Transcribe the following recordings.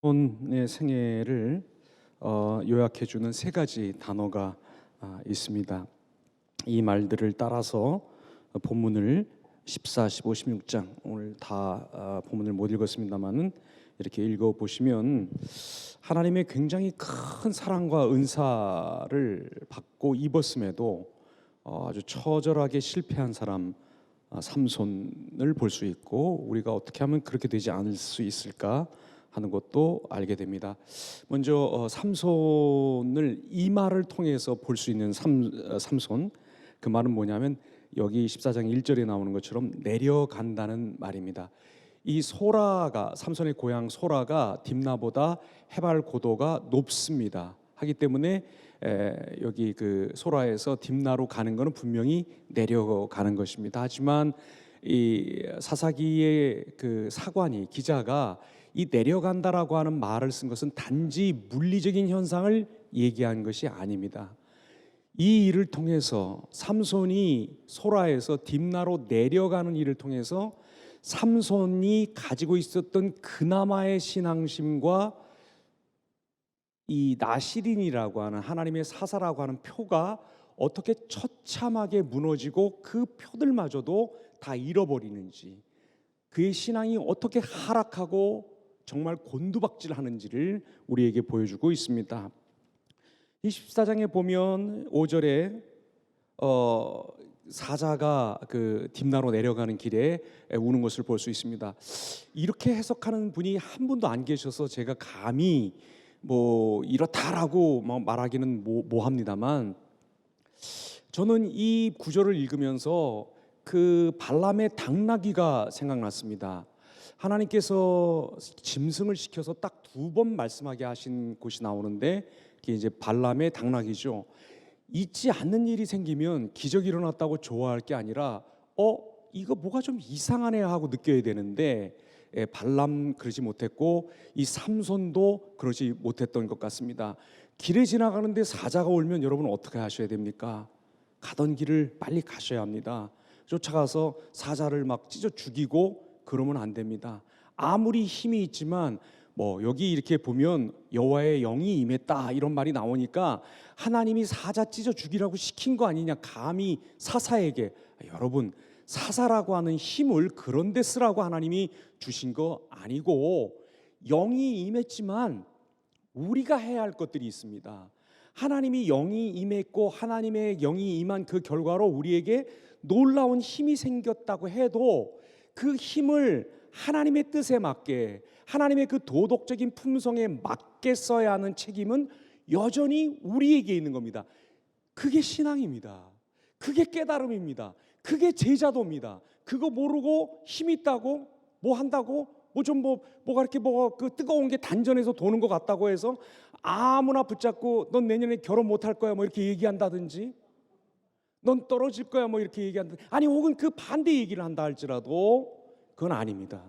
혼의 생애를 요약해주는 세 가지 단어가 있습니다. 이 말들을 따라서 본문을 14, 15, 16장 오늘 다 본문을 못 읽었습니다만은 이렇게 읽어보시면 하나님의 굉장히 큰 사랑과 은사를 받고 입었음에도 아주 처절하게 실패한 사람 삼손을 볼 수 있고, 우리가 어떻게 하면 그렇게 되지 않을 수 있을까 하는 것도 알게 됩니다. 먼저 삼손을 이 말을 통해서 볼 수 있는 삼손, 그 말은 뭐냐면 여기 14장 1절에 나오는 것처럼 내려간다는 말입니다. 이 소라가, 삼손의 고향 소라가 딥나보다 해발 고도가 높습니다. 하기 때문에 여기 그 소라에서 딥나로 가는 것은 분명히 내려가는 것입니다. 하지만 이 사사기의 그 사관이, 기자가 이 내려간다라고 하는 말을 쓴 것은 단지 물리적인 현상을 얘기한 것이 아닙니다. 이 일을 통해서 삼손이 소라에서 딥나로 내려가는 일을 통해서 삼손이 가지고 있었던 그나마의 신앙심과 이 나시린이라고 하는 하나님의 사사라고 하는 표가 어떻게 처참하게 무너지고 그 표들마저도 다 잃어버리는지, 그의 신앙이 어떻게 하락하고 정말 곤두박질하는지를 우리에게 보여주고 있습니다. 이 14장에 보면 5절에 사자가 그 딥나로 내려가는 길에 우는 것을 볼 수 있습니다. 이렇게 해석하는 분이 한 분도 안 계셔서 제가 감히 뭐 이렇다라고 말하기는 모호합니다만, 저는 이 구절을 읽으면서 그 발람의 당나귀가 생각났습니다. 하나님께서 짐승을 시켜서 딱 2번 말씀하게 하신 곳이 나오는데, 그게 이제 발람의 당나귀죠. 잊지 않는 일이 생기면 기적이 일어났다고 좋아할 게 아니라 이거 뭐가 좀 이상하네 하고 느껴야 되는데, 발람 그러지 못했고 이 삼손도 그러지 못했던 것 같습니다. 길에 지나가는데 사자가 울면 여러분 어떻게 하셔야 됩니까? 가던 길을 빨리 가셔야 합니다. 쫓아가서 사자를 막 찢어 죽이고 그러면 안 됩니다. 아무리 힘이 있지만 여기 이렇게 보면 여호와의 영이 임했다 이런 말이 나오니까 하나님이 사자 찢어 죽이라고 시킨 거 아니냐, 감히 사사에게. 여러분, 사사라고 하는 힘을 그런 데 쓰라고 하나님이 주신 거 아니고, 영이 임했지만 우리가 해야 할 것들이 있습니다. 하나님이 영이 임했고 하나님의 영이 임한 그 결과로 우리에게 놀라운 힘이 생겼다고 해도 그 힘을 하나님의 뜻에 맞게, 하나님의 그 도덕적인 품성에 맞게 써야 하는 책임은 여전히 우리에게 있는 겁니다. 그게 신앙입니다. 그게 깨달음입니다. 그게 제자도입니다. 그거 모르고 힘 있다고 뭐 한다고 뭐가 이렇게 그 뜨거운 게 단전에서 도는 것 같다고 해서 아무나 붙잡고 넌 내년에 결혼 못 할 거야 뭐 이렇게 얘기한다든지, 넌 떨어질 거야 뭐 이렇게 얘기한다든지, 아니 혹은 그 반대 얘기를 한다 할지라도 그건 아닙니다.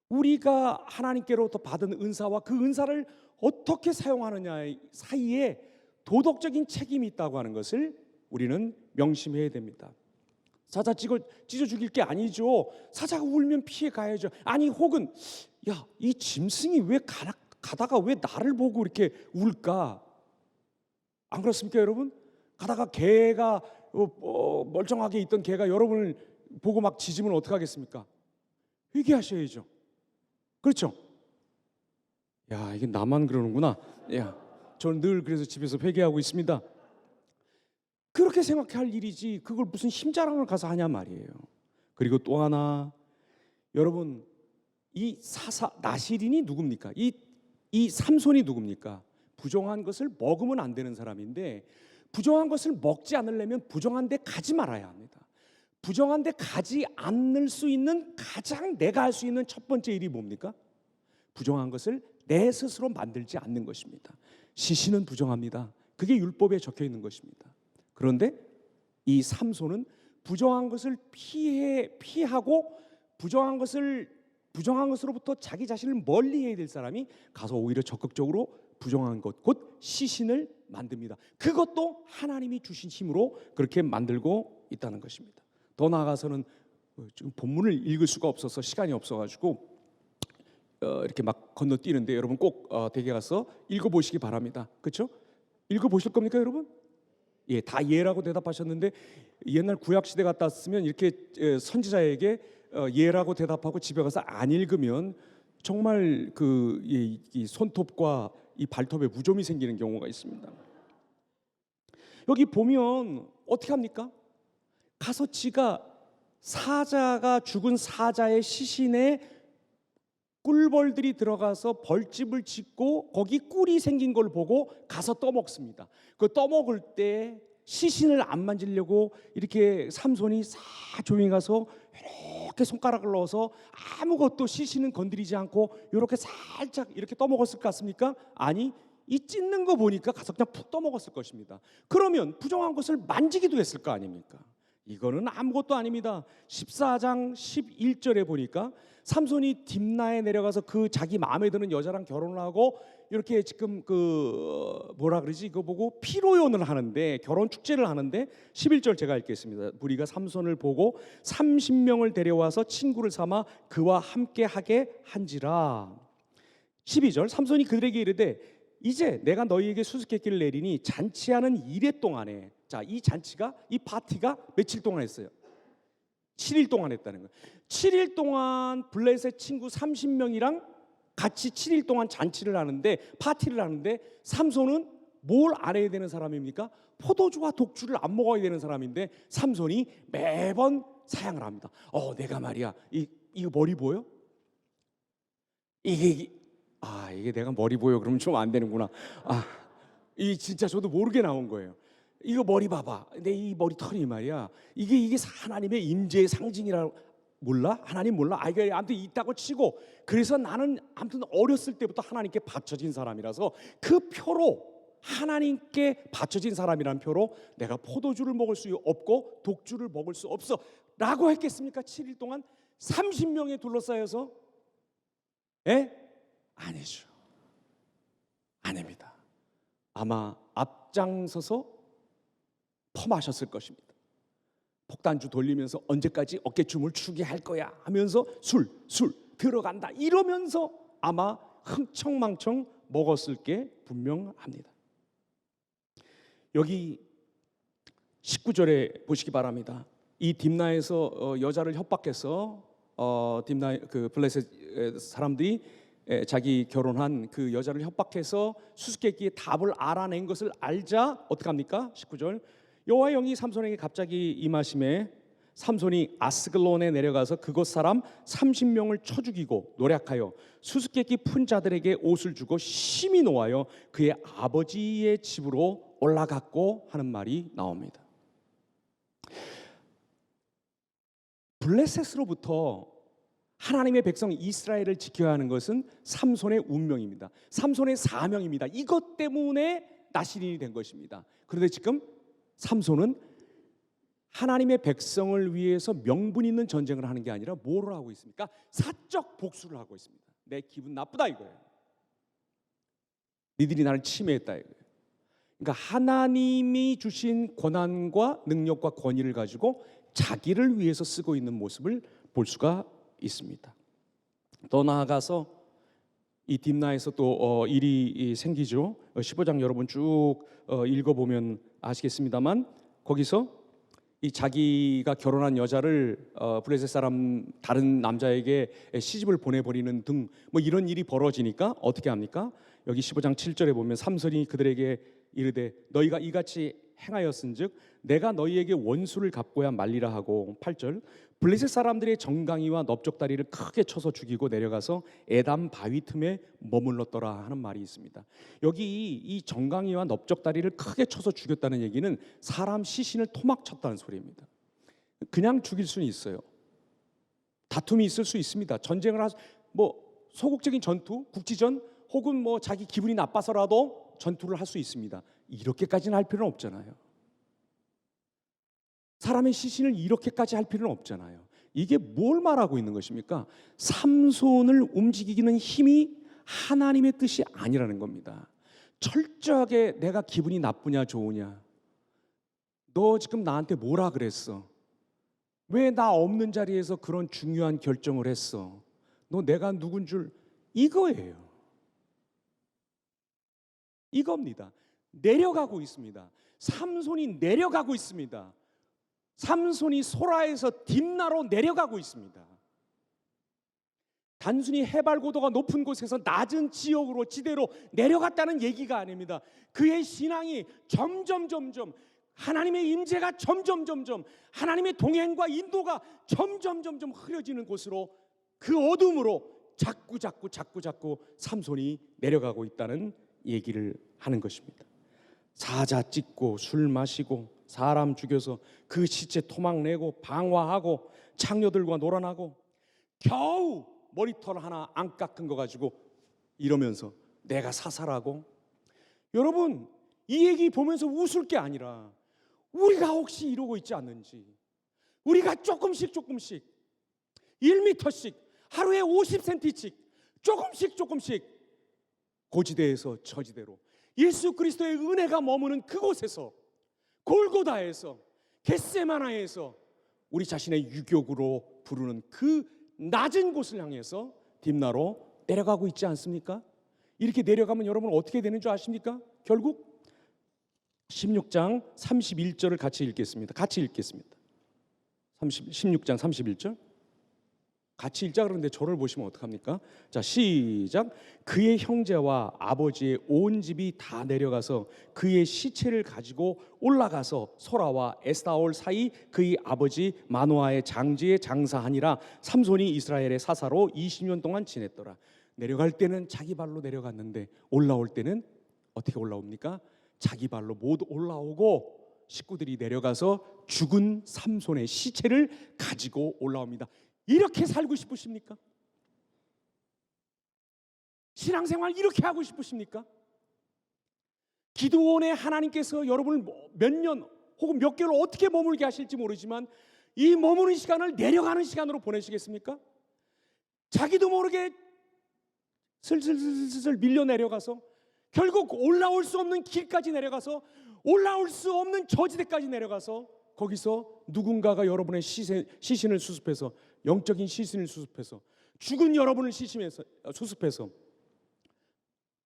우리가 하나님께로부터 받은 은사와 그 은사를 어떻게 사용하느냐 사이에 도덕적인 책임이 있다고 하는 것을 우리는 명심해야 됩니다. 사자 찢어 죽일 게 아니죠. 사자가 울면 피해 가야죠. 아니 혹은 이 짐승이 왜 가다가 왜 나를 보고 이렇게 울까? 안 그렇습니까 여러분? 가다가 개가 멀쩡하게 있던 개가 여러분을 보고 막 짖으면 어떡하겠습니까? 회개하셔야죠. 그렇죠? 이게 나만 그러는구나. 저는 늘 그래서 집에서 회개하고 있습니다. 그렇게 생각할 일이지 그걸 무슨 힘자랑을 가서 하냐 말이에요. 그리고 또 하나, 여러분, 이 나시린이 누굽니까? 이 삼손이 누굽니까? 부정한 것을 먹으면 안 되는 사람인데, 부정한 것을 먹지 않으려면 부정한 데 가지 말아야 합니다. 부정한 데 가지 않을 수 있는 가장 내가 할 수 있는 첫 번째 일이 뭡니까? 부정한 것을 내 스스로 만들지 않는 것입니다. 시신은 부정합니다. 그게 율법에 적혀 있는 것입니다. 그런데 이 삼손은 부정한 것을 피하고 부정한 것으로부터 자기 자신을 멀리해야 될 사람이 가서 오히려 적극적으로 부정한 것, 곧 시신을 만듭니다. 그것도 하나님이 주신 힘으로 그렇게 만들고 있다는 것입니다. 더 나아가서는 지금 본문을 읽을 수가 없어서 시간이 없어가지고 이렇게 막 건너뛰는데 여러분 꼭 댁에 가서 읽어보시기 바랍니다. 그렇죠? 읽어보실 겁니까 여러분? 예, 다 예라고 대답하셨는데 옛날 구약 시대 갔다 왔으면 이렇게 선지자에게 예라고 대답하고 집에 가서 안 읽으면 정말 이 손톱과 이 발톱에 무좀이 생기는 경우가 있습니다. 여기 보면 어떻게 합니까? 가서 지가 사자가 죽은 사자의 시신에 꿀벌들이 들어가서 벌집을 짓고 거기 꿀이 생긴 걸 보고 가서 떠먹습니다. 그 떠먹을 때 시신을 안 만지려고 이렇게 삼손이 싹 조용히 가서 이렇게 손가락을 넣어서 아무것도 시신은 건드리지 않고 이렇게 살짝 이렇게 떠먹었을 것 같습니까? 아니, 이 찢는 거 보니까 가서 그냥 푹 떠먹었을 것입니다. 그러면 부정한 것을 만지기도 했을 거 아닙니까? 이거는 아무것도 아닙니다. 14장 11절에 보니까 삼손이 딥나에 내려가서 그 자기 마음에 드는 여자랑 결혼을 하고 이렇게 지금 뭐라 그러지? 이거 보고 피로연을 하는데 결혼 축제를 하는데 11절 제가 읽겠습니다. 무리가 삼손을 보고 30명을 데려와서 친구를 삼아 그와 함께 하게 한지라. 12절 삼손이 그들에게 이르되 이제 내가 너희에게 수수께끼를 내리니 잔치하는 이래 동안에, 자, 이 잔치가 이 파티가 며칠 동안 했어요? 7일 동안 했다는 거예요. 7일 동안 블레셋 친구 30명이랑 같이 7일 동안 잔치를 하는데, 파티를 하는데 삼손은 뭘 안 해야 되는 사람입니까? 포도주와 독주를 안 먹어야 되는 사람인데 삼손이 매번 사양을 합니다. 내가 말이야, 이거 머리 보여? 이게 내가 머리 보여 그러면 좀 안 되는구나. 이 진짜 저도 모르게 나온 거예요. 이거 머리 봐봐. 내 이 머리털이 말이야. 이게 하나님의 임재의 상징이라 몰라? 하나님 몰라? 이게 아무튼 있다고 치고, 그래서 나는 아무튼 어렸을 때부터 하나님께 바쳐진 사람이라서 그 표로, 하나님께 바쳐진 사람이라는 표로 내가 포도주를 먹을 수 없고 독주를 먹을 수 없어 라고 했겠습니까? 7일 동안 30명에 둘러싸여서. 아니죠. 아닙니다. 아마 앞장서서 퍼마셨을 것입니다. 폭탄주 돌리면서 언제까지 어깨춤을 추게 할 거야 하면서 술 들어간다 이러면서 아마 흥청망청 먹었을 게 분명합니다. 여기 19절에 보시기 바랍니다. 이 딥나에서 여자를 협박해서 딥나 블레셋 사람들이 자기 결혼한 그 여자를 협박해서 수수께끼의 답을 알아낸 것을 알자 어떻게 합니까? 19절 여호와의 영이 삼손에게 갑자기 임하심에 삼손이 아스글론에 내려가서 그곳 사람 30명을 쳐 죽이고 노략하여 수수께끼 푼 자들에게 옷을 주고 심히 노하여 그의 아버지의 집으로 올라갔고 하는 말이 나옵니다. 블레셋으로부터 하나님의 백성 이스라엘을 지켜야 하는 것은 삼손의 운명입니다. 삼손의 사명입니다. 이것 때문에 나시린이 된 것입니다. 그런데 지금 삼손은 하나님의 백성을 위해서 명분 있는 전쟁을 하는 게 아니라 뭐를 하고 있습니까? 사적 복수를 하고 있습니다. 내 기분 나쁘다 이거예요. 니들이 나를 침해했다 이거예요. 그러니까 하나님이 주신 권한과 능력과 권위를 가지고 자기를 위해서 쓰고 있는 모습을 볼 수가 있습니다. 더 나아가서 이 딥나에서 또 일이 생기죠. 15장 여러분 쭉 읽어보면 아시겠습니다만 거기서 이 자기가 결혼한 여자를 블레셋 사람 다른 남자에게 시집을 보내버리는 등 뭐 이런 일이 벌어지니까 어떻게 합니까? 여기 15장 7절에 보면 삼손이 그들에게 이르되 너희가 이같이 행하였은즉 내가 너희에게 원수를 갚고야 말리라 하고 8절 블레셋 사람들의 정강이와 넓적다리를 크게 쳐서 죽이고 내려가서 에담 바위 틈에 머물렀더라 하는 말이 있습니다. 여기 이 정강이와 넓적다리를 크게 쳐서 죽였다는 얘기는 사람 시신을 토막쳤다는 소리입니다. 그냥 죽일 수는 있어요. 다툼이 있을 수 있습니다. 전쟁을 소극적인 전투, 국지전 혹은 자기 기분이 나빠서라도 전투를 할 수 있습니다. 이렇게까지는 할 필요는 없잖아요. 사람의 시신을 이렇게까지 할 필요는 없잖아요. 이게 뭘 말하고 있는 것입니까? 삼손을 움직이는 힘이 하나님의 뜻이 아니라는 겁니다. 철저하게 내가 기분이 나쁘냐 좋으냐, 너 지금 나한테 뭐라 그랬어? 왜 나 없는 자리에서 그런 중요한 결정을 했어? 너 내가 누군 줄 이거예요. 이겁니다. 내려가고 있습니다. 삼손이 내려가고 있습니다. 삼손이 소라에서 딥나로 내려가고 있습니다. 단순히 해발 고도가 높은 곳에서 낮은 지역으로 지대로 내려갔다는 얘기가 아닙니다. 그의 신앙이 점점 하나님의 임재가 점점 하나님의 동행과 인도가 점점 흐려지는 곳으로, 그 어둠으로 자꾸 삼손이 내려가고 있다는 얘기를 하는 것입니다. 사자 찢고 술 마시고 사람 죽여서 그 시체 토막내고 방화하고 창녀들과 놀아나고 겨우 머리털 하나 안 깎은 거 가지고 이러면서 내가 사살하고. 여러분, 이 얘기 보면서 웃을 게 아니라 우리가 혹시 이러고 있지 않는지, 우리가 조금씩 1m씩 하루에 50cm씩 조금씩 고지대에서 저지대로 예수 그리스도의 은혜가 머무는 그곳에서, 골고다에서, 겟세마나에서 우리 자신의 유격으로 부르는 그 낮은 곳을 향해서 딥나로 내려가고 있지 않습니까? 이렇게 내려가면 여러분 어떻게 되는 줄 아십니까? 결국 16장 31절을 같이 읽겠습니다. 16장 31절 같이 읽자. 그런데 저를 보시면 어떡합니까? 자, 시작. 그의 형제와 아버지의 온 집이 다 내려가서 그의 시체를 가지고 올라가서 소라와 에스타올 사이 그의 아버지 마노아의 장지에 장사하니라. 삼손이 이스라엘의 사사로 20년 동안 지냈더라. 내려갈 때는 자기 발로 내려갔는데 올라올 때는 어떻게 올라옵니까? 자기 발로 못 올라오고 식구들이 내려가서 죽은 삼손의 시체를 가지고 올라옵니다. 이렇게 살고 싶으십니까? 신앙생활 이렇게 하고 싶으십니까? 기도원에 하나님께서 여러분을 몇 년 혹은 몇 개월 어떻게 머물게 하실지 모르지만 이 머무는 시간을 내려가는 시간으로 보내시겠습니까? 자기도 모르게 슬슬 밀려 내려가서 결국 올라올 수 없는 길까지 내려가서, 올라올 수 없는 저지대까지 내려가서 거기서 누군가가 여러분의 시신을 수습해서, 영적인 시신을 수습해서, 죽은 여러분을 수습해서,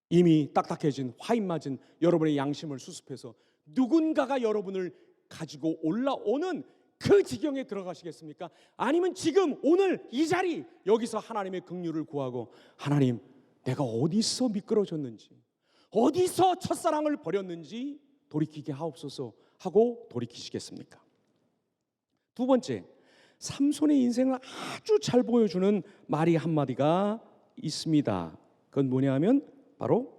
이미 딱딱해진 화인 맞은 여러분의 양심을 수습해서 누군가가 여러분을 가지고 올라오는 그 지경에 들어가시겠습니까? 아니면 지금 오늘 이 자리 여기서 하나님의 긍휼을 구하고, 하나님, 내가 어디서 미끄러졌는지, 어디서 첫사랑을 버렸는지 돌이키게 하옵소서 하고 돌이키시겠습니까? 두 번째, 삼손의 인생을 아주 잘 보여주는 말이 한마디가 있습니다. 그건 뭐냐 하면 바로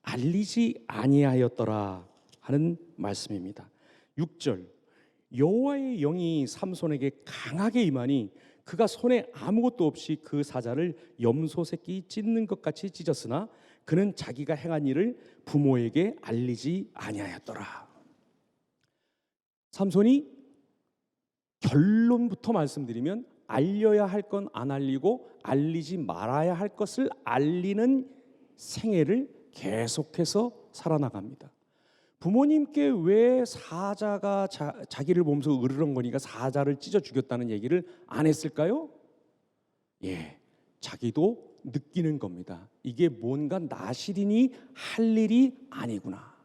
알리지 아니하였더라 하는 말씀입니다. 6절, 여호와의 영이 삼손에게 강하게 임하니 그가 손에 아무것도 없이 그 사자를 염소 새끼 찢는 것 같이 찢었으나 그는 자기가 행한 일을 부모에게 알리지 아니하였더라. 삼손이, 결론부터 말씀드리면, 알려야 할 건 안 알리고 알리지 말아야 할 것을 알리는 생애를 계속해서 살아나갑니다. 부모님께 왜 사자가 자기를 보면서 으르렁거리니까 사자를 찢어 죽였다는 얘기를 안 했을까요? 자기도 느끼는 겁니다. 이게 뭔가 나시린이 할 일이 아니구나.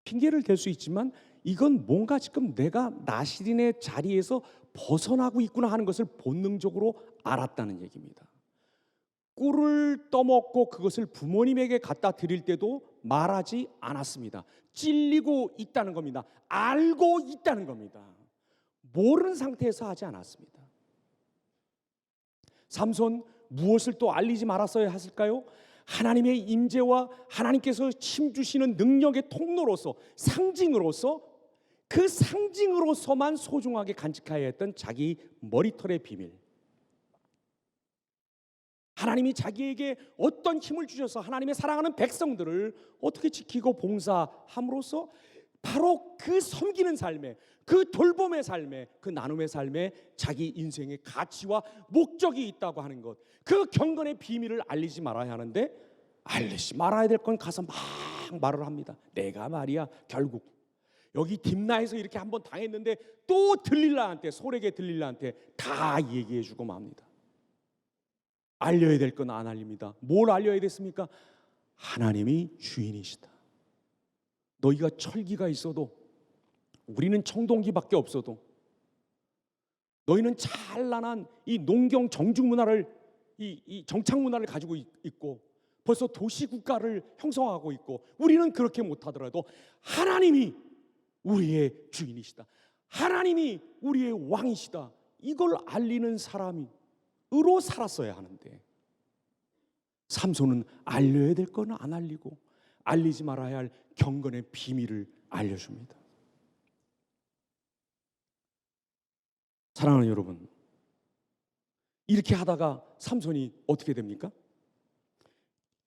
핑계를 댈 수 있지만 이건 뭔가 지금 내가 나시린의 자리에서 벗어나고 있구나 하는 것을 본능적으로 알았다는 얘기입니다. 꿀을 떠먹고 그것을 부모님에게 갖다 드릴 때도 말하지 않았습니다. 찔리고 있다는 겁니다. 알고 있다는 겁니다. 모르는 상태에서 하지 않았습니다. 삼손, 무엇을 또 알리지 말았어야 했을까요? 하나님의 임재와 하나님께서 힘 주시는 능력의 통로로서, 상징으로서, 그 상징으로서만 소중하게 간직하여야 했던 자기 머리털의 비밀, 하나님이 자기에게 어떤 힘을 주셔서 하나님의 사랑하는 백성들을 어떻게 지키고 봉사함으로써 바로 그 섬기는 삶에, 그 돌봄의 삶에, 그 나눔의 삶에 자기 인생의 가치와 목적이 있다고 하는 것, 그 경건의 비밀을 알리지 말아야 하는데 알리지 말아야 될 건 가서 막 말을 합니다. 내가 말이야 결국 여기 딥나에서 이렇게 한번 당했는데 또 들릴라한테, 솔에게 들릴라한테 다 얘기해주고 맙니다. 알려야 될 건 안 알립니다. 뭘 알려야 됐습니까? 하나님이 주인이시다. 너희가 철기가 있어도, 우리는 청동기밖에 없어도, 너희는 찬란한 이 농경 정중 문화를, 이 정착 문화를 가지고 있고 벌써 도시 국가를 형성하고 있고, 우리는 그렇게 못하더라도 하나님이 우리의 주인이시다, 하나님이 우리의 왕이시다, 이걸 알리는 사람으로 살았어야 하는데, 삼손은 알려야 될 건 안 알리고 알리지 말아야 할 경건의 비밀을 알려줍니다. 사랑하는 여러분, 이렇게 하다가 삼손이 어떻게 됩니까?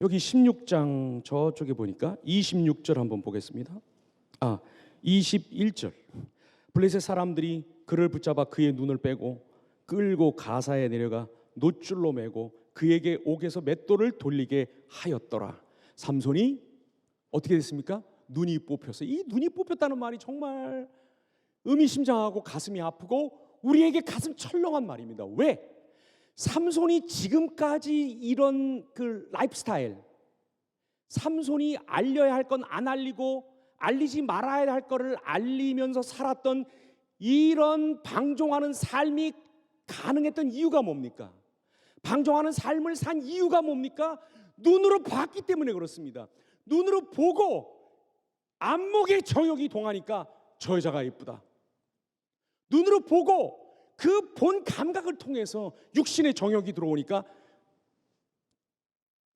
여기 16장 저쪽에 보니까 26절 한번 보겠습니다. 21절. 블레셋 사람들이 그를 붙잡아 그의 눈을 빼고 끌고 가사에 내려가 놋줄로 매고 그에게 옥에서 맷돌을 돌리게 하였더라. 삼손이 어떻게 됐습니까? 눈이 뽑혔어요. 이 눈이 뽑혔다는 말이 정말 의미심장하고 가슴이 아프고 우리에게 가슴 철렁한 말입니다. 왜? 삼손이 지금까지 이런 그 라이프 스타일, 삼손이 알려야 할 건 안 알리고 알리지 말아야 할 거를 알리면서 살았던 이런 방종하는 삶이 가능했던 이유가 뭡니까? 방종하는 삶을 산 이유가 뭡니까? 눈으로 봤기 때문에 그렇습니다. 눈으로 보고 안목의 정욕이 동하니까 저 여자가 이쁘다. 눈으로 보고 그 본 감각을 통해서 육신의 정욕이 들어오니까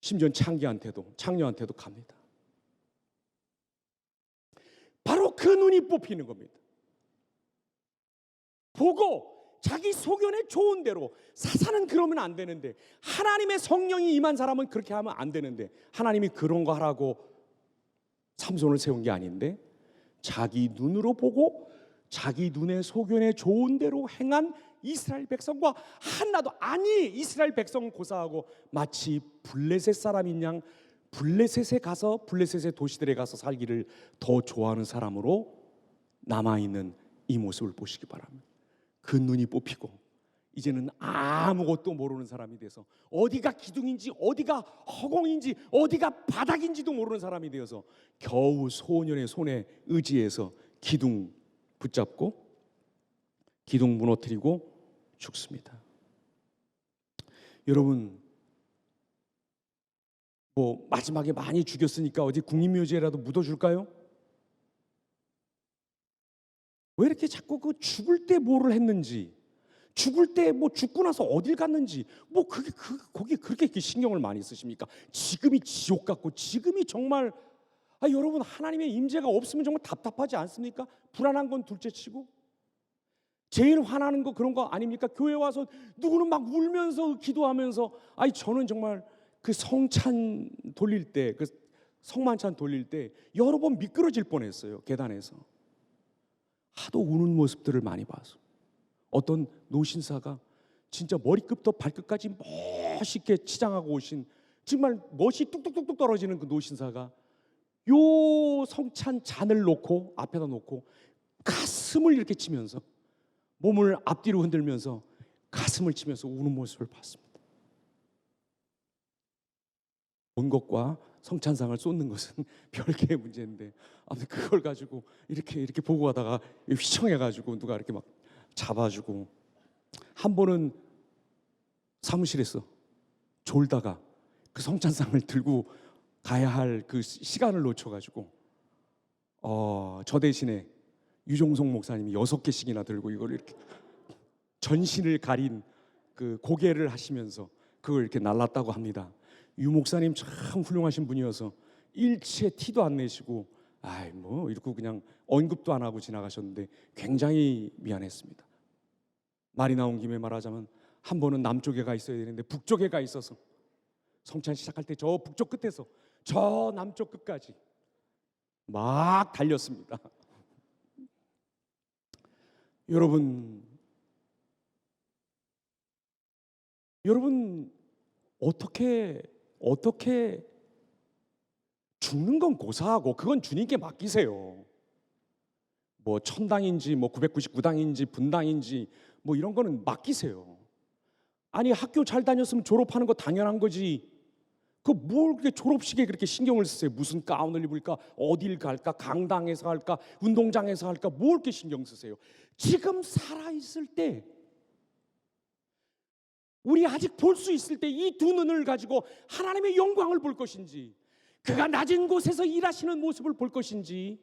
심지어 창녀한테도 갑니다. 바로 그 눈이 뽑히는 겁니다. 보고 자기 소견에 좋은 대로, 사사는 그러면 안 되는데, 하나님의 성령이 임한 사람은 그렇게 하면 안 되는데, 하나님이 그런 거 하라고 삼손을 세운 게 아닌데, 자기 눈으로 보고 자기 눈의 소견에 좋은 대로 행한 이스라엘 백성과 하나도, 아니 이스라엘 백성은 고사하고 마치 블레셋 사람인 양 블레셋에 가서, 블레셋의 도시들에 가서 살기를 더 좋아하는 사람으로 남아있는 이 모습을 보시기 바랍니다. 그 눈이 뽑히고 이제는 아무것도 모르는 사람이 돼서, 어디가 기둥인지 어디가 허공인지 어디가 바닥인지도 모르는 사람이 되어서 겨우 소년의 손에 의지해서 기둥 붙잡고 기둥 무너뜨리고 죽습니다. 여러분, 뭐 마지막에 많이 죽였으니까 어디 국립묘지에라도 묻어줄까요? 왜 이렇게 자꾸 그 죽을 때 뭐를 했는지, 죽을 때 뭐 죽고 나서 어딜 갔는지, 뭐 거기에 그렇게 신경을 많이 쓰십니까? 지금이 지옥 같고 지금이 정말, 여러분, 하나님의 임재가 없으면 정말 답답하지 않습니까? 불안한 건 둘째치고 제일 화나는 거 그런 거 아닙니까? 교회 와서 누구는 막 울면서 기도하면서, 저는 정말 그 성찬 돌릴 때, 그 성만찬 돌릴 때 여러 번 미끄러질 뻔했어요. 계단에서 하도 우는 모습들을 많이 봐서. 어떤 노신사가 진짜 머리끝부터 발끝까지 멋있게 치장하고 오신, 정말 멋이 뚝뚝뚝뚝 떨어지는 그 노신사가 요 성찬 잔을 놓고 앞에다 놓고 가슴을 이렇게 치면서, 몸을 앞뒤로 흔들면서 가슴을 치면서 우는 모습을 봤습니다. 본 것과 성찬상을 쏟는 것은 별개의 문제인데, 아무튼 그걸 가지고 이렇게 보고 가다가 휘청해가지고 누가 이렇게 막 잡아주고, 한 번은 사무실에서 졸다가 그 성찬상을 들고 가야 할 그 시간을 놓쳐가지고 저 대신에 유종성 목사님이 6개씩이나 들고 이걸 이렇게 전신을 가린 그 고개를 하시면서 그걸 이렇게 날랐다고 합니다. 유 목사님 참 훌륭하신 분이어서 일체 티도 안 내시고 뭐 이러고 그냥 언급도 안 하고 지나가셨는데 굉장히 미안했습니다. 말이 나온 김에 말하자면, 한 번은 남쪽에 가 있어야 되는데 북쪽에 가 있어서 성찬 시작할 때 저 북쪽 끝에서 저 남쪽 끝까지 막 달렸습니다. 여러분 어떻게 죽는 건 고사하고 그건 주님께 맡기세요. 뭐 천당인지 뭐 999당인지 분당인지 뭐 이런 거는 맡기세요. 아니 학교 잘 다녔으면 졸업하는 거 당연한 거지. 그 뭘 그렇게 졸업식에 그렇게 신경을 쓰세요? 무슨 가운을 입을까? 어딜 갈까? 강당에서 할까? 운동장에서 할까? 뭘 이렇게 신경 쓰세요? 지금 살아있을 때, 우리 아직 볼 수 있을 때 이 두 눈을 가지고 하나님의 영광을 볼 것인지, 그가 낮은 곳에서 일하시는 모습을 볼 것인지,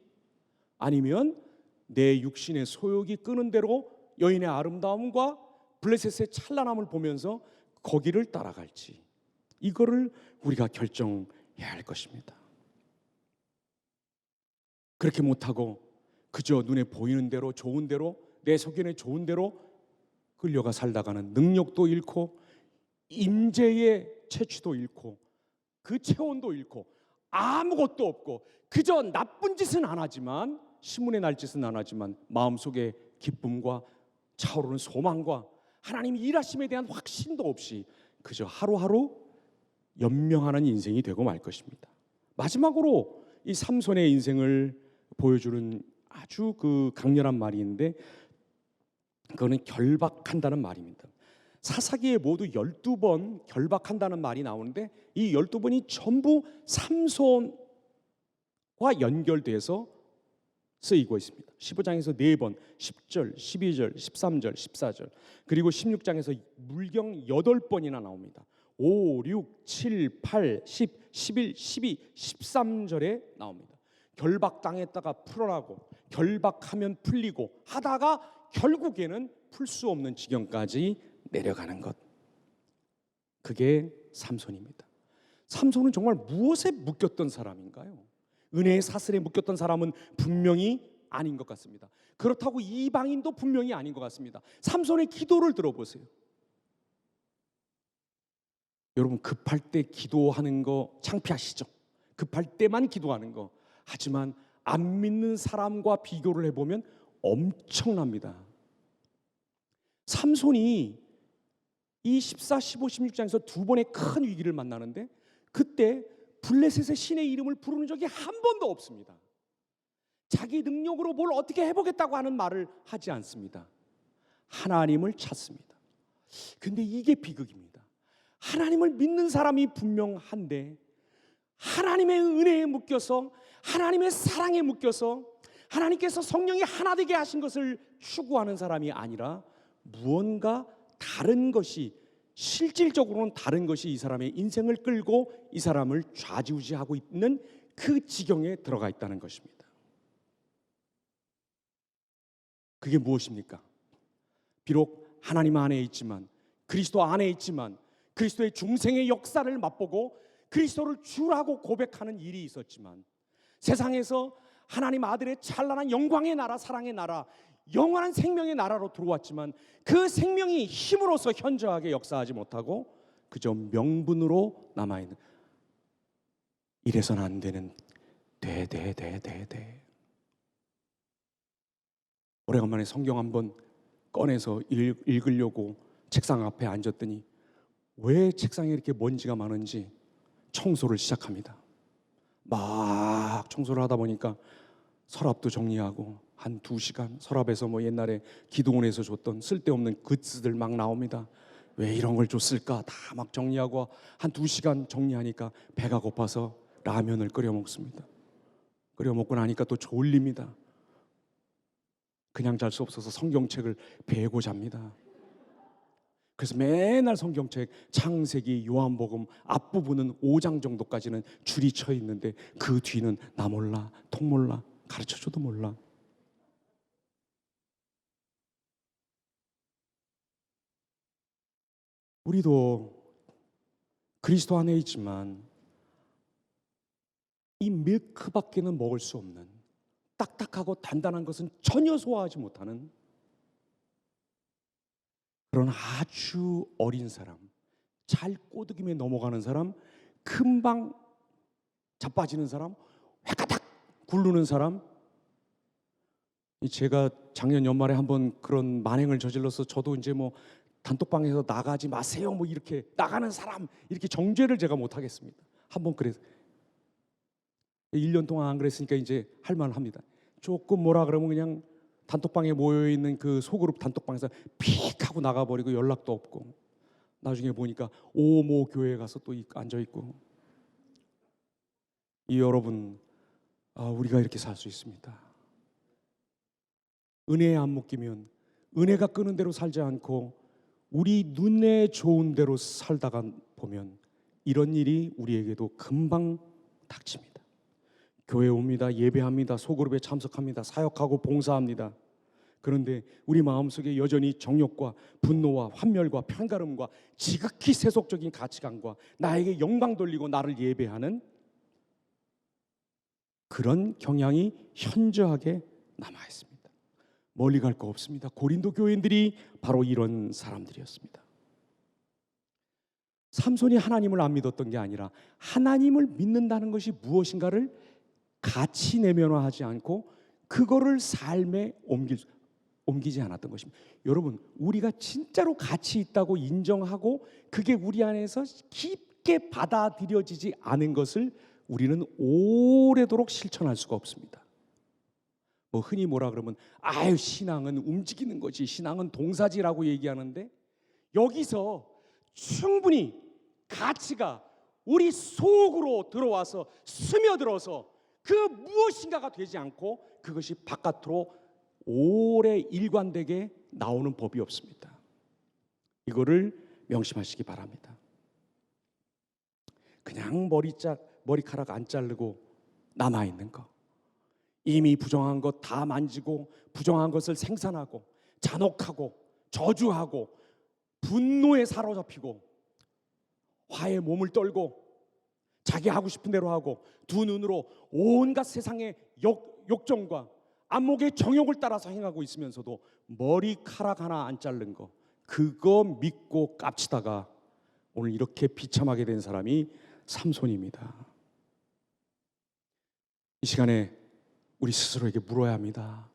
아니면 내 육신의 소욕이 끄는 대로 여인의 아름다움과 블레셋의 찬란함을 보면서 거기를 따라갈지, 이거를 우리가 결정해야 할 것입니다. 그렇게 못하고 그저 눈에 보이는 대로, 좋은 대로, 내 소견에 좋은 대로 끌려가 살다가는 능력도 잃고 임재의 채취도 잃고 그 체온도 잃고 아무것도 없고 그저 나쁜 짓은 안 하지만, 신문에 날 짓은 안 하지만 마음속에 기쁨과 차오르는 소망과 하나님의 일하심에 대한 확신도 없이 그저 하루하루 연명하는 인생이 되고 말 것입니다. 마지막으로 이 삼손의 인생을 보여주는 아주 그 강렬한 말이 있는데, 그거는 결박한다는 말입니다. 사사기에 모두 12번 결박한다는 말이 나오는데, 이 12번이 전부 삼손과 연결돼서 쓰이고 있습니다. 15장에서 4번, 10절, 12절, 13절, 14절, 그리고 16장에서 물경 8번이나 나옵니다. 5, 6, 7, 8, 10, 11, 12, 13절에 나옵니다. 결박당했다가 풀어나고 결박하면 풀리고 하다가 결국에는 풀 수 없는 지경까지 내려가는 것, 그게 삼손입니다. 삼손은 정말 무엇에 묶였던 사람인가요? 은혜의 사슬에 묶였던 사람은 분명히 아닌 것 같습니다. 그렇다고 이방인도 분명히 아닌 것 같습니다. 삼손의 기도를 들어보세요. 여러분, 급할 때 기도하는 거 창피하시죠? 급할 때만 기도하는 거. 하지만 안 믿는 사람과 비교를 해보면 엄청납니다. 삼손이 이 14, 15, 16장에서 두 번의 큰 위기를 만나는데, 그때 블레셋의 신의 이름을 부르는 적이 한 번도 없습니다. 자기 능력으로 뭘 어떻게 해보겠다고 하는 말을 하지 않습니다. 하나님을 찾습니다. 근데 이게 비극입니다. 하나님을 믿는 사람이 분명한데 하나님의 은혜에 묶여서, 하나님의 사랑에 묶여서 하나님께서 성령이 하나 되게 하신 것을 추구하는 사람이 아니라 무언가 다른 것이, 실질적으로는 다른 것이 이 사람의 인생을 끌고 이 사람을 좌지우지하고 있는 그 지경에 들어가 있다는 것입니다. 그게 무엇입니까? 비록 하나님 안에 있지만, 그리스도 안에 있지만, 그리스도의 중생의 역사를 맛보고 그리스도를 주라고 고백하는 일이 있었지만, 세상에서 하나님 아들의 찬란한 영광의 나라, 사랑의 나라, 영원한 생명의 나라로 들어왔지만 그 생명이 힘으로서 현저하게 역사하지 못하고 그저 명분으로 남아있는, 이래서는 안 되는 오래간만에 성경 한번 꺼내서 읽으려고 책상 앞에 앉았더니 왜 책상에 이렇게 먼지가 많은지 청소를 시작합니다. 막 청소를 하다 보니까 서랍도 정리하고 한 2시간, 서랍에서 뭐 옛날에 기도원에서 줬던 쓸데없는 글쓰들 막 나옵니다. 왜 이런 걸 줬을까 다 막 정리하고 한 2시간 정리하니까 배가 고파서 라면을 끓여 먹습니다. 끓여 먹고 나니까 또 졸립니다. 그냥 잘 수 없어서 성경책을 베고 잡니다. 그래서 맨날 성경책 창세기, 요한복음 앞부분은 5장 정도까지는 줄이 쳐 있는데 그 뒤는 나 몰라, 통 몰라, 가르쳐줘도 몰라. 우리도 그리스도 안에 있지만 이 밀크밖에는 먹을 수 없는, 딱딱하고 단단한 것은 전혀 소화하지 못하는 그런 아주 어린 사람, 잘 꼬드김에 넘어가는 사람, 금방 자빠지는 사람, 회가닥 굴르는 사람. 제가 작년 연말에 한번 그런 만행을 저질러서 저도 이제 뭐 단톡방에서 나가지 마세요 뭐 이렇게 나가는 사람 이렇게 정죄를 제가 못 하겠습니다. 한번 그래서 1년 동안 안 그랬으니까 이제 할 만합니다. 조금 뭐라 그러면 그냥 단톡방에 모여 있는 그 소그룹 단톡방에서 픽 하고 나가버리고 연락도 없고, 나중에 보니까 오모 교회에 가서 또 앉아 있고. 이 여러분, 우리가 이렇게 살 수 있습니다. 은혜에 안 묶이면, 은혜가 끄는 대로 살지 않고 우리 눈에 좋은 대로 살다가 보면 이런 일이 우리에게도 금방 닥칩니다. 교회 옵니다. 예배합니다. 소그룹에 참석합니다. 사역하고 봉사합니다. 그런데 우리 마음속에 여전히 정욕과 분노와 환멸과 편가름과 지극히 세속적인 가치관과 나에게 영광 돌리고 나를 예배하는 그런 경향이 현저하게 남아 있습니다. 멀리 갈 거 없습니다. 고린도 교인들이 바로 이런 사람들이었습니다. 삼손이 하나님을 안 믿었던 게 아니라 하나님을 믿는다는 것이 무엇인가를 가치 내면화하지 않고 그거를 삶에 옮기지 않았던 것입니다. 여러분, 우리가 진짜로 가치 있다고 인정하고 그게 우리 안에서 깊게 받아들여지지 않은 것을 우리는 오래도록 실천할 수가 없습니다. 뭐 흔히 뭐라 그러면 신앙은 움직이는 거지, 신앙은 동사지라고 얘기하는데, 여기서 충분히 가치가 우리 속으로 들어와서 스며들어서 그 무엇인가가 되지 않고 그것이 바깥으로 오래 일관되게 나오는 법이 없습니다. 이거를 명심하시기 바랍니다. 그냥 머리카락 안 자르고 남아있는 거, 이미 부정한 것 다 만지고 부정한 것을 생산하고 잔혹하고 저주하고 분노에 사로잡히고 화에 몸을 떨고 자기 하고 싶은 대로 하고 두 눈으로 온갖 세상의 욕정과 안목의 정욕을 따라서 행하고 있으면서도 머리카락 하나 안 자른 거, 그거 믿고 깝치다가 오늘 이렇게 비참하게 된 사람이 삼손입니다. 이 시간에 우리 스스로에게 물어야 합니다.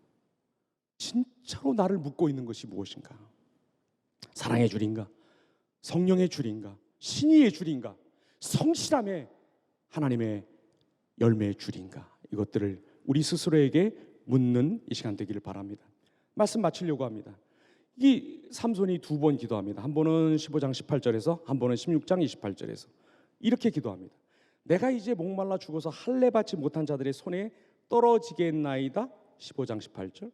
진짜로 나를 묶고 있는 것이 무엇인가? 사랑의 줄인가? 성령의 줄인가? 신의의 줄인가? 성실함의 하나님의 열매의 줄인가? 이것들을 우리 스스로에게 묻는 이 시간 되기를 바랍니다. 말씀 마치려고 합니다. 이 삼손이 두 번 기도합니다. 한 번은 15장 18절에서, 한 번은 16장 28절에서 이렇게 기도합니다. 내가 이제 목말라 죽어서 할례 받지 못한 자들의 손에 떨어지겠나이다. 15장 18절.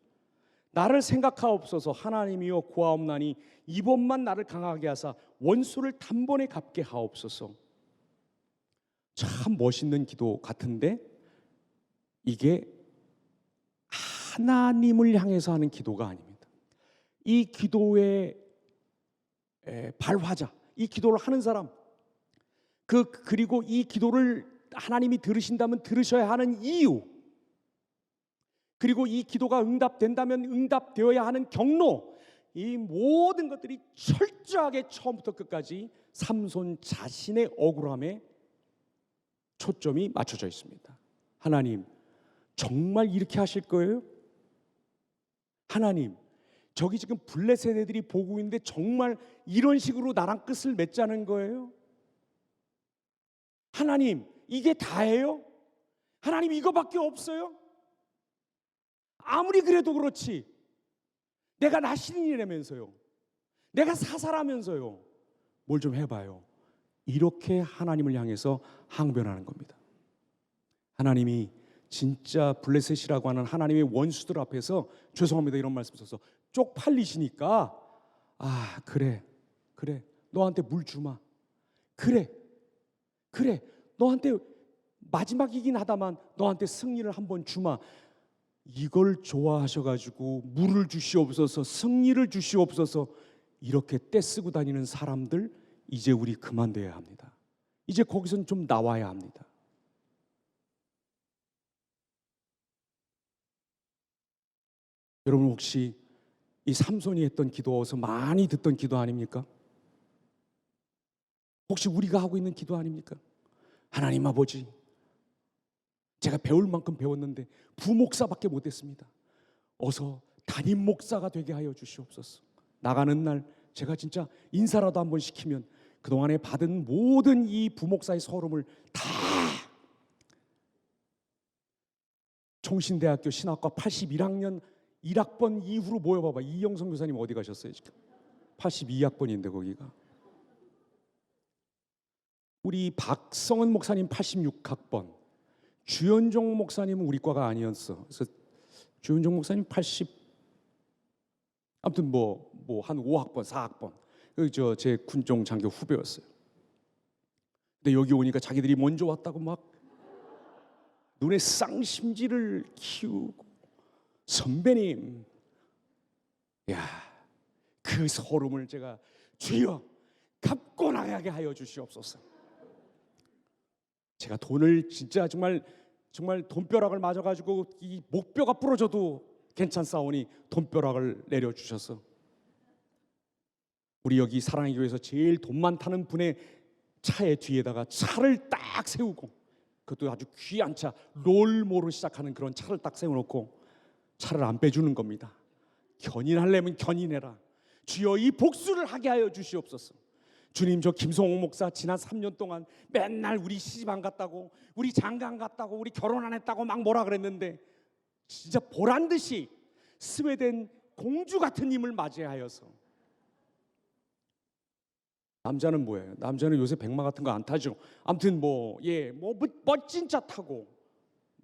나를 생각하옵소서. 하나님이여 구하옵나니 이번만 나를 강하게 하사 원수를 단번에 갚게 하옵소서. 참 멋있는 기도 같은데 이게 하나님을 향해서 하는 기도가 아닙니다. 이 기도의 발화자, 이 기도를 하는 사람, 그리고 이 기도를 하나님이 들으신다면 들으셔야 하는 이유, 그리고 이 기도가 응답된다면 응답되어야 하는 경로, 이 모든 것들이 철저하게 처음부터 끝까지 삼손 자신의 억울함에 초점이 맞춰져 있습니다. 하나님, 정말 이렇게 하실 거예요? 하나님, 저기 지금 블레셋 애들이 보고 있는데 정말 이런 식으로 나랑 끝을 맺자는 거예요? 하나님, 이게 다예요? 하나님, 이거밖에 없어요? 아무리 그래도 그렇지, 내가 나신인이라면서요, 내가 사사라면서요, 뭘 좀 해봐요. 이렇게 하나님을 향해서 항변하는 겁니다. 하나님이 진짜 블레셋이라고 하는 하나님의 원수들 앞에서 죄송합니다 이런 말씀 써서 쪽팔리시니까, 그래 너한테 물 주마, 그래 너한테 마지막이긴 하다만 너한테 승리를 한번 주마, 이걸 좋아하셔가지고 물을 주시옵소서, 승리를 주시옵소서, 이렇게 떼쓰고 다니는 사람들 이제 우리 그만둬야 합니다. 이제 거기선 좀 나와야 합니다. 여러분, 혹시 이 삼손이 했던 기도 어디서 많이 듣던 기도 아닙니까? 혹시 우리가 하고 있는 기도 아닙니까? 하나님 아버지, 제가 배울 만큼 배웠는데 부목사밖에 못했습니다. 어서 담임 목사가 되게 하여 주시옵소서. 나가는 날 제가 진짜 인사라도 한번 시키면 그동안에 받은 모든 이 부목사의 서름을 다 총신대학교 신학과 81학년 1학번 이후로 모여봐봐. 이영성 교사님 어디 가셨어요 지금? 82학번인데 거기가. 우리 박성은 목사님 86학번. 주현종 목사님은 우리 과가 아니었어. 그래서 주현종 목사님 80, 아무튼 뭐 한 5학번, 4학번. 제 군종 장교 후배였어요. 근데 여기 오니까 자기들이 먼저 왔다고 막 눈에 쌍심지를 키우고, 선배님, 야, 그 소름을 제가 주여 갚고 나가게 하여 주시옵소서. 제가 돈을 진짜 정말 돈벼락을 맞아가지고 이 목뼈가 부러져도 괜찮사오니 돈벼락을 내려주셔서 우리 여기 사랑의 교회에서 제일 돈 많다는 분의 차의 뒤에다가 차를 딱 세우고, 그것도 아주 귀한 차, 롤모로 시작하는 그런 차를 딱 세워놓고 차를 안 빼주는 겁니다. 견인하려면 견인해라. 주여 이 복수를 하게 하여 주시옵소서. 주님, 저 김성호 목사 지난 3년 동안 맨날 우리 시집 안 갔다고, 우리 장가 안 갔다고, 우리 결혼 안 했다고 막 뭐라 그랬는데 진짜 보란듯이 스웨덴 공주 같은 님을 맞이하여서, 남자는 뭐예요? 남자는 요새 백마 같은 거 안 타죠. 아무튼 멋진 차 타고,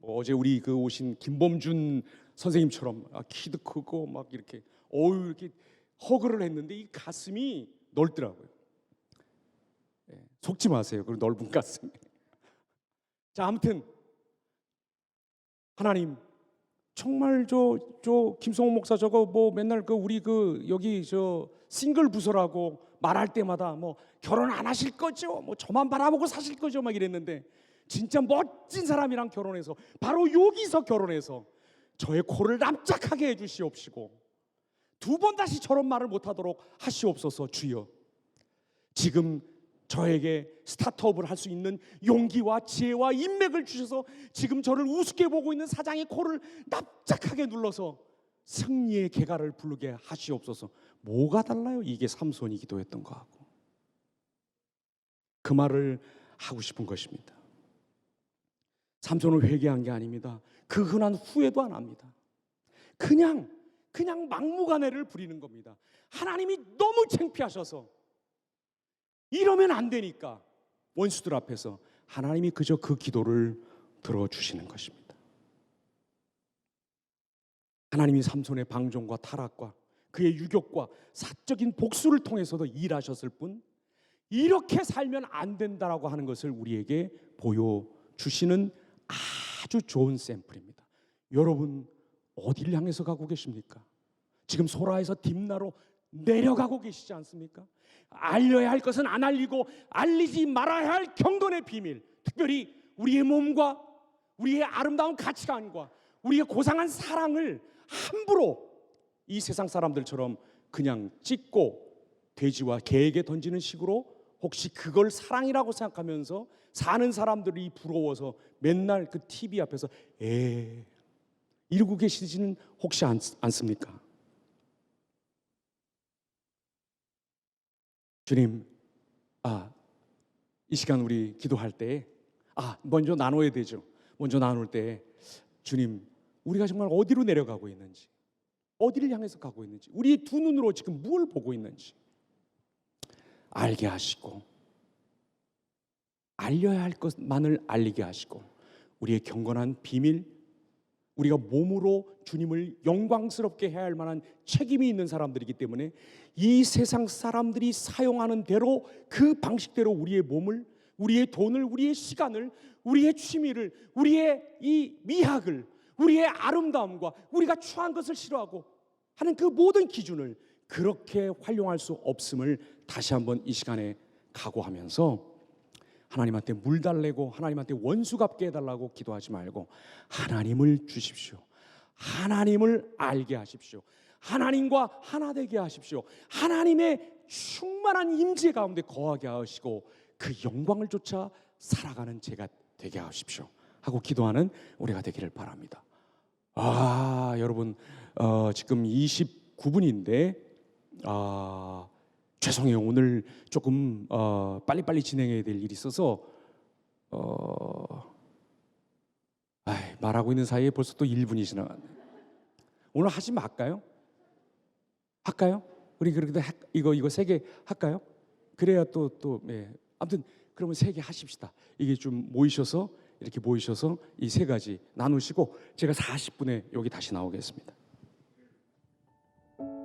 어제 우리 그 오신 김범준 선생님처럼 키도 크고 막 이렇게 이렇게 허그를 했는데 이 가슴이 넓더라고요. 속지 마세요. 그 넓은 가슴. 자, 아무튼 하나님 정말 저 김성호 목사 저거 맨날 우리 여기 싱글 부서라고 말할 때마다 결혼 안 하실 거죠? 저만 바라보고 사실 거죠? 막 이랬는데 진짜 멋진 사람이랑 결혼해서 바로 여기서 결혼해서 저의 코를 납작하게 해주시옵시고 2번 다시 저런 말을 못하도록 하시옵소서. 주여, 지금 저에게 스타트업을 할 수 있는 용기와 지혜와 인맥을 주셔서 지금 저를 우습게 보고 있는 사장의 코를 납작하게 눌러서 승리의 개가를 부르게 하시옵소서. 뭐가 달라요? 이게 삼손이 기도했던 거하고. 그 말을 하고 싶은 것입니다. 삼손은 회개한 게 아닙니다. 그 흔한 후회도 안 합니다. 그냥 막무가내를 부리는 겁니다. 하나님이 너무 창피하셔서 이러면 안 되니까 원수들 앞에서 하나님이 그저 그 기도를 들어주시는 것입니다. 하나님이 삼손의 방종과 타락과 그의 유격과 사적인 복수를 통해서도 일하셨을 뿐 이렇게 살면 안 된다라고 하는 것을 우리에게 보여주시는 아주 좋은 샘플입니다. 여러분 어디를 향해서 가고 계십니까? 지금 소라에서 딥나로 내려가고 계시지 않습니까? 알려야 할 것은 안 알리고 알리지 말아야 할 경건의 비밀, 특별히 우리의 몸과 우리의 아름다운 가치관과 우리의 고상한 사랑을 함부로 이 세상 사람들처럼 그냥 찍고 돼지와 개에게 던지는 식으로 혹시 그걸 사랑이라고 생각하면서 사는 사람들이 부러워서 맨날 그 TV 앞에서 이러고 계시지는 혹시 않습니까? 주님, 이 시간 우리 기도할 때 먼저 나눠야 되죠. 먼저 나눌 때 주님, 우리가 정말 어디로 내려가고 있는지, 어디를 향해서 가고 있는지, 우리의 두 눈으로 지금 무엇을 보고 있는지 알게 하시고, 알려야 할 것만을 알리게 하시고, 우리의 경건한 비밀, 우리가 몸으로 주님을 영광스럽게 해야 할 만한 책임이 있는 사람들이기 때문에 이 세상 사람들이 사용하는 대로 그 방식대로 우리의 몸을, 우리의 돈을, 우리의 시간을, 우리의 취미를, 우리의 이 미학을, 우리의 아름다움과 우리가 추한 것을 싫어하고 하는 그 모든 기준을 그렇게 활용할 수 없음을 다시 한번 이 시간에 각오하면서 하나님한테 물 달래고 하나님한테 원수 갚게 해달라고 기도하지 말고 하나님을 주십시오. 하나님을 알게 하십시오. 하나님과 하나 되게 하십시오. 하나님의 충만한 임재 가운데 거하게 하시고 그 영광을 쫓아 살아가는 제가 되게 하십시오 하고 기도하는 우리가 되기를 바랍니다. 여러분 지금 29분인데 죄송해요. 오늘 조금 빨리빨리 진행해야 될 일이 있어서 말하고 있는 사이에 벌써 또 1분이 지나갔네. 오늘 하지 말까요? 할까요? 우리 그래도 이거 세 개 할까요? 그래야 또 예. 아무튼 그러면 세 개 하십시다. 이게 좀 이렇게 모이셔서 이 세 가지 나누시고 제가 40분에 여기 다시 나오겠습니다.